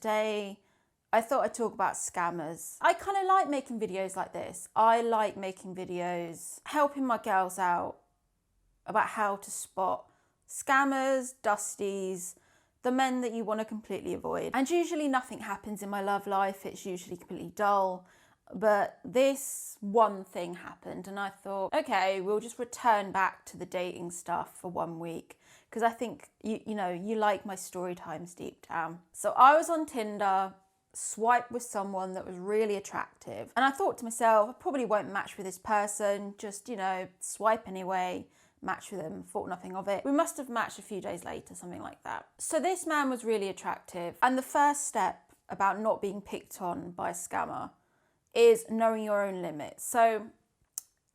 today I thought I'd talk about scammers. I kind of like making videos like this. I like making videos helping my girls out about how to spot scammers, dusties, the men that you want to completely avoid. And usually nothing happens in my love life. It's usually completely dull. But this one thing happened and I thought, okay, we'll just return back to the dating stuff for 1 week. Because I think, you like my story times deep down. So I was on Tinder, swiped with someone that was really attractive. And I thought to myself, I probably won't match with this person. Just, swipe anyway, match with them, thought nothing of it. We must have matched a few days later, something like that. So this man was really attractive. And the first step about not being picked on by a scammer is knowing your own limits. So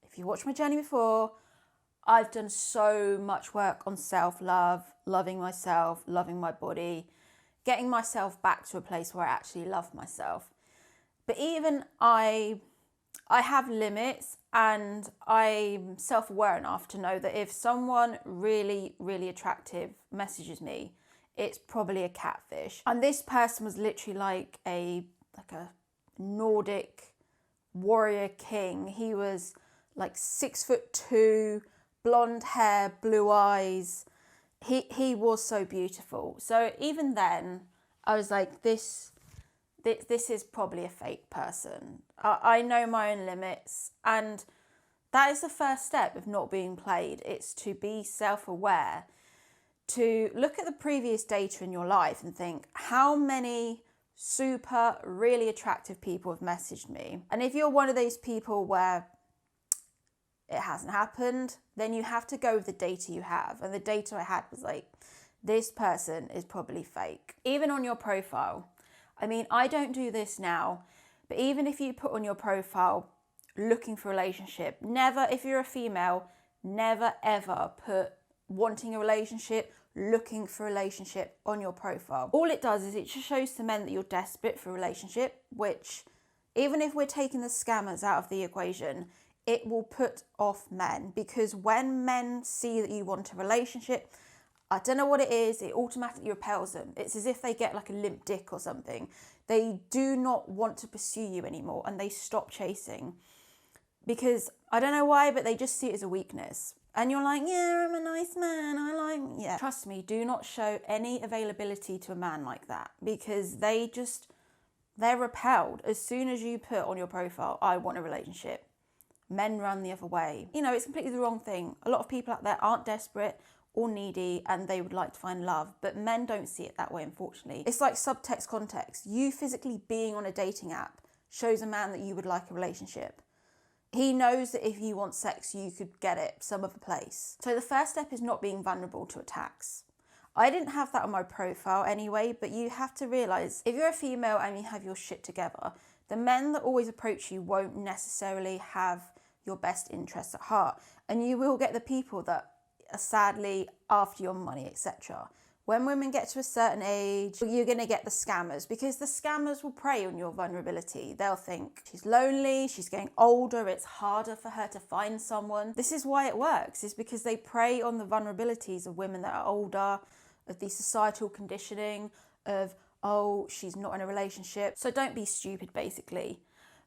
if you watched my journey before, I've done so much work on self-love, loving myself, loving my body, getting myself back to a place where I actually love myself. But even I have limits, and I'm self-aware enough to know that if someone really, really attractive messages me, it's probably a catfish. And this person was literally like a Nordic warrior king. He was like 6'2", blonde hair, blue eyes. He was so beautiful. So even then, I was like, this is probably a fake person. I know my own limits, and that is the first step of not being played. It's to be self-aware, to look at the previous data in your life and think, how many super really attractive people have messaged me? And if you're one of those people where it hasn't happened, then you have to go with the data you have. And the data I had was like, this person is probably fake. Even on your profile. I mean, I don't do this now, but even if you put on your profile looking for a relationship, never, if you're a female, never ever put wanting a relationship, looking for a relationship on your profile. All it does is it just shows to men that you're desperate for a relationship, which, even if we're taking the scammers out of the equation, it will put off men, because when men see that you want a relationship, I don't know what it is, it automatically repels them. It's as if they get like a limp dick or something. They do not want to pursue you anymore, and they stop chasing, because I don't know why, but they just see it as a weakness. And you're like, yeah, I'm a nice man, yeah. Trust me, do not show any availability to a man like that, because they're repelled. As soon as you put on your profile, I want a relationship, men run the other way. It's completely the wrong thing. A lot of people out there aren't desperate or needy, and they would like to find love, but men don't see it that way, unfortunately. It's like subtext context. You physically being on a dating app shows a man that you would like a relationship. He knows that if you want sex, you could get it some other place. So the first step is not being vulnerable to attacks. I didn't have that on my profile anyway, but you have to realise, if you're a female and you have your shit together, the men that always approach you won't necessarily have your best interests at heart. And you will get the people that are sadly after your money, etc. When women get to a certain age, you're going to get the scammers, because the scammers will prey on your vulnerability. They'll think she's lonely, she's getting older, it's harder for her to find someone. This is why it works, is because they prey on the vulnerabilities of women that are older, of the societal conditioning of, oh, she's not in a relationship, so don't be stupid, basically.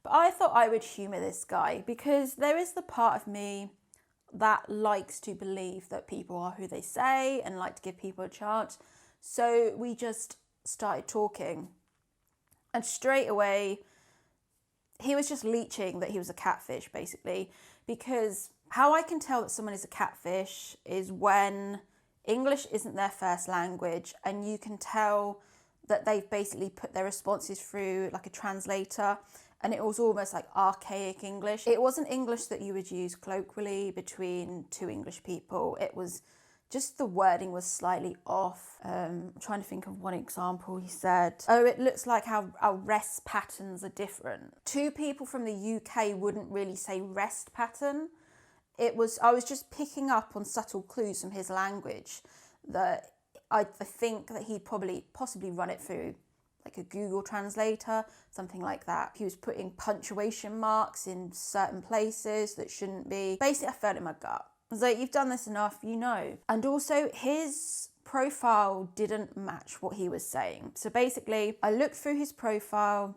But I thought I would humour this guy, because there is the part of me that likes to believe that people are who they say and like to give people a chance. So we just started talking, and straight away he was just leeching that he was a catfish, basically. Because how I can tell that someone is a catfish is when English isn't their first language, and you can tell that they've basically put their responses through like a translator, and it was almost like archaic English. It wasn't English that you would use colloquially between two English people. It was just the wording was slightly off. I'm trying to think of one example. He said, oh, it looks like how our rest patterns are different. Two people from the UK wouldn't really say rest pattern. I was just picking up on subtle clues from his language that I think that he'd possibly run it through like a Google translator, something like that. He was putting punctuation marks in certain places that shouldn't be. Basically, I felt in my gut. I was like, you've done this enough, you know. And also his profile didn't match what he was saying. So basically, I looked through his profile.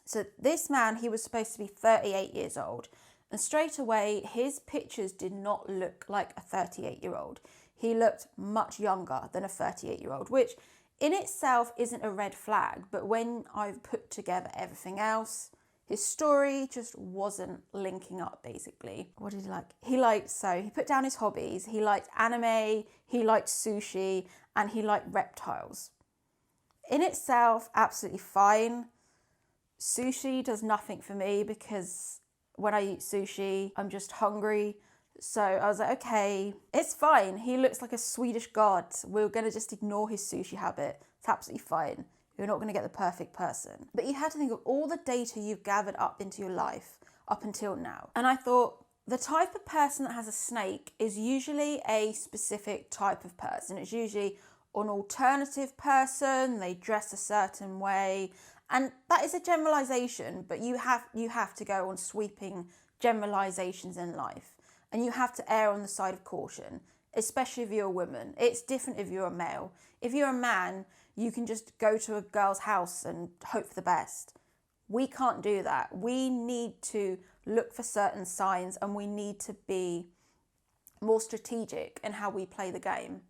So this man, he was supposed to be 38 years old. And straight away, his pictures did not look like a 38-year-old. He looked much younger than a 38-year-old, which in itself isn't a red flag. But when I've put together everything else, his story just wasn't linking up, basically. What did he like? He put down his hobbies. He liked anime, he liked sushi, and he liked reptiles. In itself, absolutely fine. Sushi does nothing for me because when I eat sushi, I'm just hungry. So I was like, okay, it's fine. He looks like a Swedish god. We're going to just ignore his sushi habit. It's absolutely fine. You're not going to get the perfect person. But you had to think of all the data you've gathered up into your life up until now. And I thought the type of person that has a snake is usually a specific type of person. It's usually an alternative person. They dress a certain way. And that is a generalization, but you have to go on sweeping generalizations in life. And you have to err on the side of caution, especially if you're a woman. It's different if you're a male. If you're a man, you can just go to a girl's house and hope for the best. We can't do that. We need to look for certain signs and we need to be more strategic in how we play the game.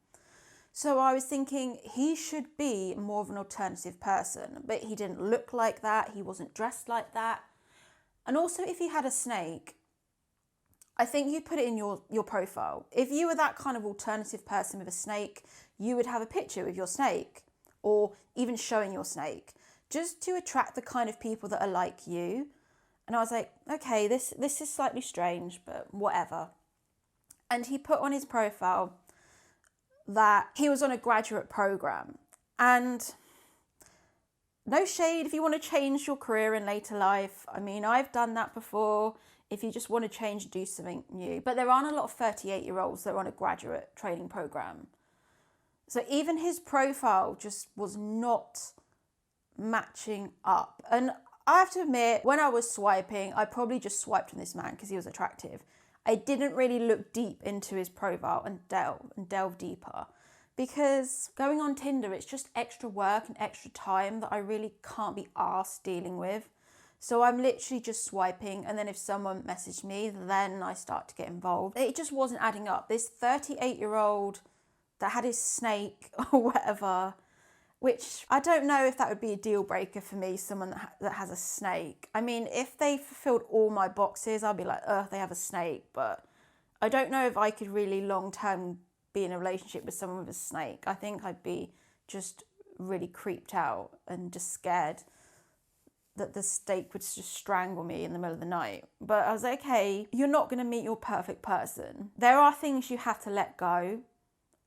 So I was thinking he should be more of an alternative person, but he didn't look like that. He wasn't dressed like that. And also, if he had a snake, I think you put it in your profile. If you were that kind of alternative person with a snake, you would have a picture with your snake or even showing your snake just to attract the kind of people that are like you. And I was like, okay, this is slightly strange, but whatever. And he put on his profile that he was on a graduate program. And no shade if you want to change your career in later life. I mean, I've done that before. If you just want to change, do something new. But there aren't a lot of 38-year-olds that are on a graduate training program. So even his profile just was not matching up. And I have to admit, when I was swiping, I probably just swiped on this man because he was attractive. I didn't really look deep into his profile and delve deeper, because going on Tinder, it's just extra work and extra time that I really can't be arsed dealing with. So I'm literally just swiping, and then if someone messaged me, then I start to get involved. It just wasn't adding up. This 38-year-old that had his snake or whatever, which I don't know if that would be a deal breaker for me, someone that has a snake. I mean, if they fulfilled all my boxes, I'd be like, they have a snake. But I don't know if I could really long-term be in a relationship with someone with a snake. I think I'd be just really creeped out and just scared that the snake would just strangle me in the middle of the night. But I was like, okay, you're not going to meet your perfect person. There are things you have to let go.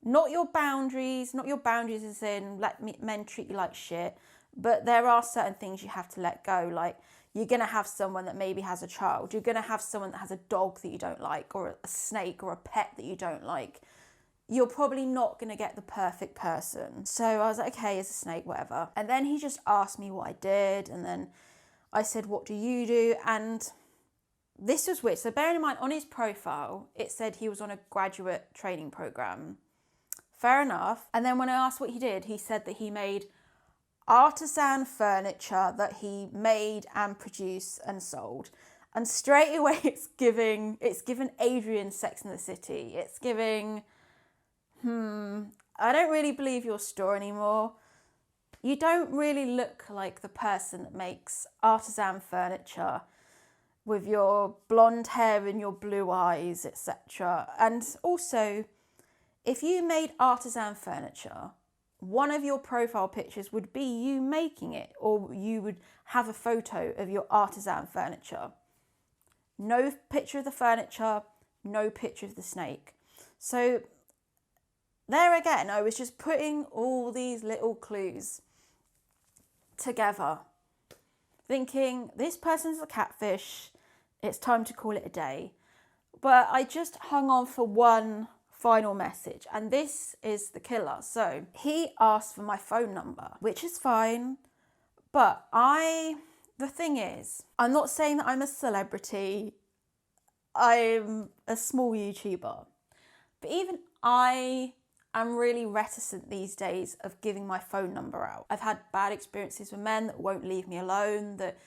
Not your boundaries as in let men treat you like shit, but there are certain things you have to let go. Like, you're going to have someone that maybe has a child. You're going to have someone that has a dog that you don't like, or a snake or a pet that you don't like. You're probably not going to get the perfect person. So I was like, okay, it's a snake, whatever. And then he just asked me what I did. And then I said, what do you do? And this was weird. So bearing in mind, on his profile, it said he was on a graduate training program. Fair enough. And then when I asked what he did, he said that he made artisan furniture that he made and produced and sold. And straight away it's given Adrian Sex and the City. It's giving, I don't really believe your store anymore. You don't really look like the person that makes artisan furniture with your blonde hair and your blue eyes, etc. And also, if you made artisan furniture, one of your profile pictures would be you making it, or you would have a photo of your artisan furniture. No picture of the furniture, no picture of the snake. So there again, I was just putting all these little clues together, thinking this person's a catfish, it's time to call it a day. But I just hung on for one final message, and this is the killer. So he asked for my phone number, which is fine, but the thing is, I'm not saying that I'm a celebrity, I'm a small YouTuber, but even I I'm really reticent these days of giving my phone number out. I've had bad experiences with men that won't leave me alone, that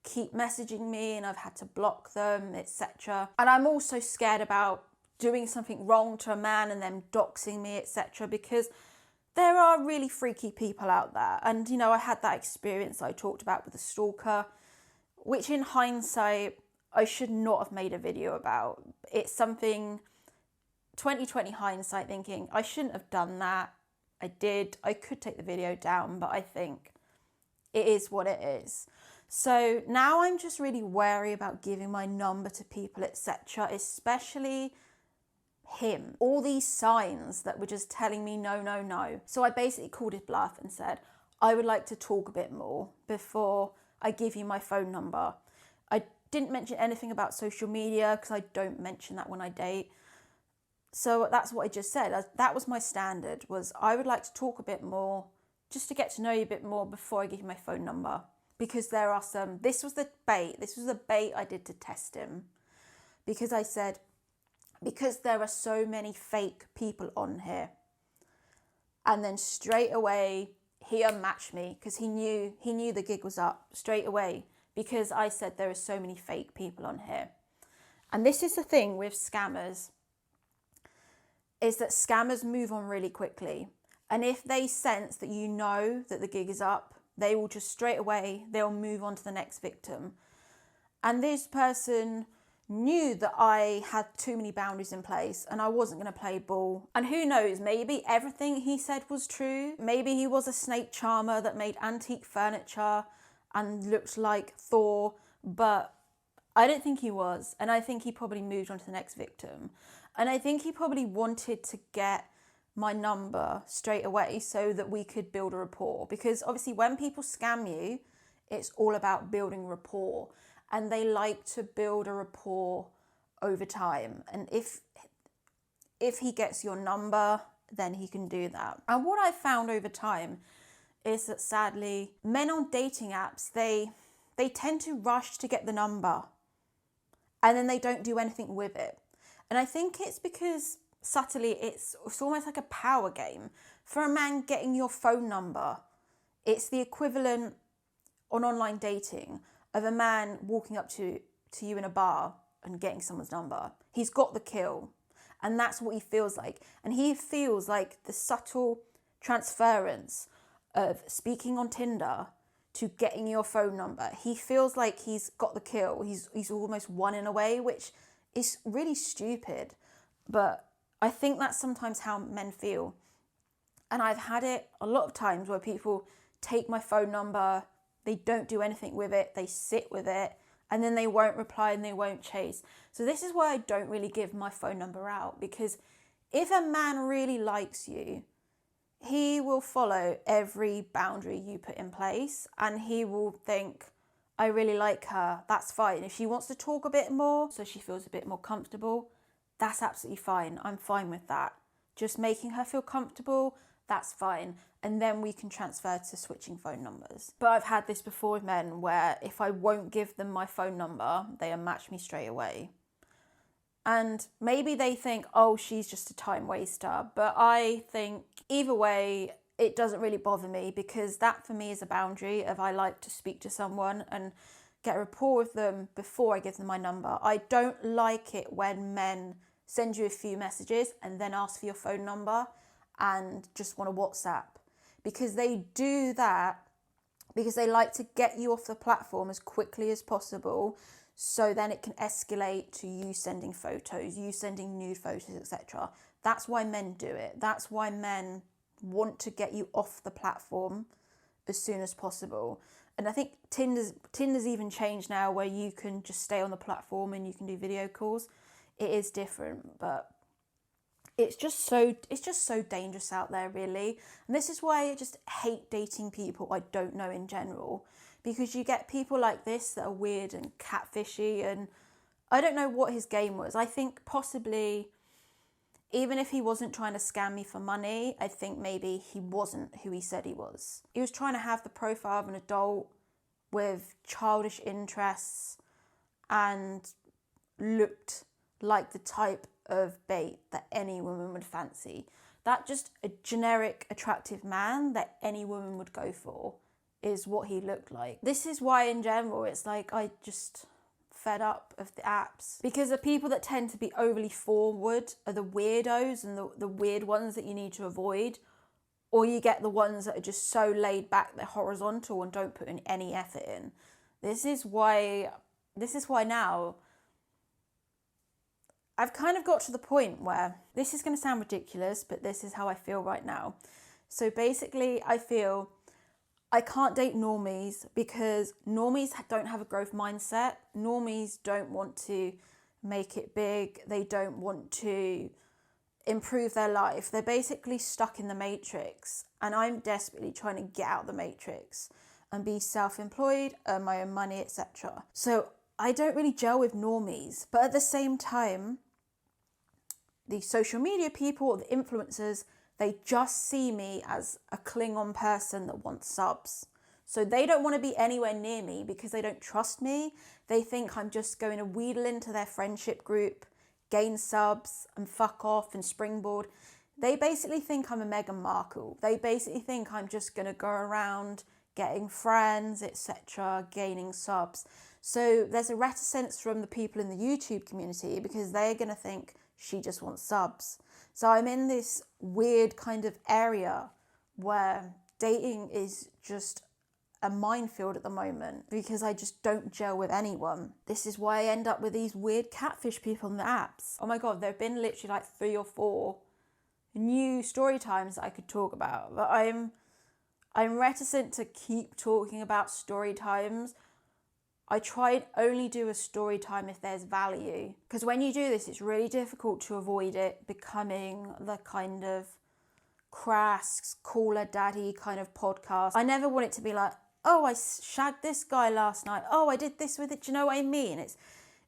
keep messaging me, and I've had to block them, etc. And I'm also scared about doing something wrong to a man and them doxing me, etc. because there are really freaky people out there. And, you know, I had that experience I talked about with a stalker, which in hindsight, I should not have made a video about. It's something 2020 hindsight thinking, I shouldn't have done that. I did. I could take the video down, but I think it is what it is. So now I'm just really wary about giving my number to people, etc., especially him. All these signs that were just telling me no, no, no. So I basically called his bluff and said, I would like to talk a bit more before I give you my phone number. I didn't mention anything about social media because I don't mention that when I date. So that's what I just said. That was my standard, was I would like to talk a bit more, just to get to know you a bit more before I give you my phone number. Because there are this was the bait I did to test him. Because I said, because there are so many fake people on here. And then straight away, he unmatched me because he knew the gig was up straight away. Because I said there are so many fake people on here. And this is the thing with scammers, is that scammers move on really quickly. And if they sense that you know that the gig is up, they will just straight away, they'll move on to the next victim. And this person knew that I had too many boundaries in place and I wasn't going to play ball. And who knows, maybe everything he said was true. Maybe he was a snake charmer that made antique furniture and looked like Thor, but I don't think he was. And I think he probably moved on to the next victim. And I think he probably wanted to get my number straight away so that we could build a rapport. Because obviously when people scam you, it's all about building rapport. And they like to build a rapport over time. And if he gets your number, then he can do that. And what I've found over time is that sadly, men on dating apps, they tend to rush to get the number. And then they don't do anything with it. And I think it's because subtly it's almost like a power game. For a man getting your phone number, it's the equivalent on online dating of a man walking up to you in a bar and getting someone's number. He's got the kill. And that's what he feels like. And he feels like the subtle transference of speaking on Tinder to getting your phone number. He feels like he's got the kill. He's almost won in a way, which is really stupid. But I think that's sometimes how men feel. And I've had it a lot of times where people take my phone number, they don't do anything with it, they sit with it, and then they won't reply and they won't chase. So this is why I don't really give my phone number out, because if a man really likes you, he will follow every boundary you put in place and he will think, I really like her, that's fine. If she wants to talk a bit more so she feels a bit more comfortable, that's absolutely fine. I'm fine with that. Just making her feel comfortable, that's fine. And then we can transfer to switching phone numbers. But I've had this before with men where if I won't give them my phone number, they unmatch me straight away. And maybe they think, oh, she's just a time waster. But I think either way, it doesn't really bother me, because that for me is a boundary of I like to speak to someone and get a rapport with them before I give them my number. I don't like it when men send you a few messages and then ask for your phone number and just want to WhatsApp, because they do that because they like to get you off the platform as quickly as possible, so then it can escalate to you sending photos, you sending nude photos, etc. That's why men do it. That's why men want to get you off the platform as soon as possible. And I think Tinder's even changed now where you can just stay on the platform and you can do video calls. It is different, but it's just so dangerous out there, really. And this is why I just hate dating people I don't know in general, because you get people like this that are weird and catfishy, and I don't know what his game was. I think possibly, even if he wasn't trying to scam me for money, I think maybe he wasn't who he said he was. He was trying to have the profile of an adult with childish interests and looked like the type of bait that any woman would fancy. That just a generic attractive man that any woman would go for is what he looked like. This is why in general it's like I just fed up of the apps, because the people that tend to be overly forward are the weirdos and the weird ones that you need to avoid, or you get the ones that are just so laid back they're horizontal and don't put in any effort in. This is why now I've kind of got to the point where, this is going to sound ridiculous, but this is how I feel right now. So basically I feel I can't date normies because normies don't have a growth mindset. Normies don't want to make it big. They don't want to improve their life. They're basically stuck in the matrix. And I'm desperately trying to get out of the matrix and be self-employed, earn my own money, etc. So I don't really gel with normies. But at the same time, the social media people or the influencers, they just see me as a Klingon person that wants subs. So they don't want to be anywhere near me because they don't trust me. They think I'm just going to wheedle into their friendship group, gain subs and fuck off and springboard. They basically think I'm a Meghan Markle. They basically think I'm just going to go around getting friends, etc., gaining subs. So there's a reticence from the people in the YouTube community because they're going to think she just wants subs. So I'm in this weird kind of area where dating is just a minefield at the moment because I just don't gel with anyone. This is why I end up with these weird catfish people on the apps. Oh my God, there have been literally like 3 or 4 new story times that I could talk about, but I'm reticent to keep talking about story times. I try and only do a story time if there's value. Because when you do this, it's really difficult to avoid it becoming the kind of crass, cooler daddy kind of podcast. I never want it to be like, oh, I shagged this guy last night. Oh, I did this with it. Do you know what I mean?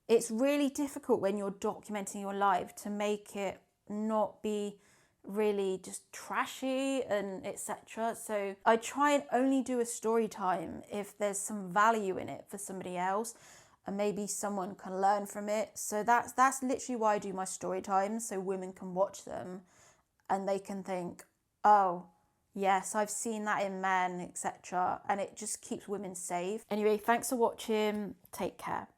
It's really difficult when you're documenting your life to make it not be really just trashy and etc. So I try and only do a story time if there's some value in it for somebody else and maybe someone can learn from it. So that's literally why I do my story times, so women can watch them and they can think, oh yes, I've seen that in men, etc. And it just keeps women safe. Anyway, thanks for watching. Take care.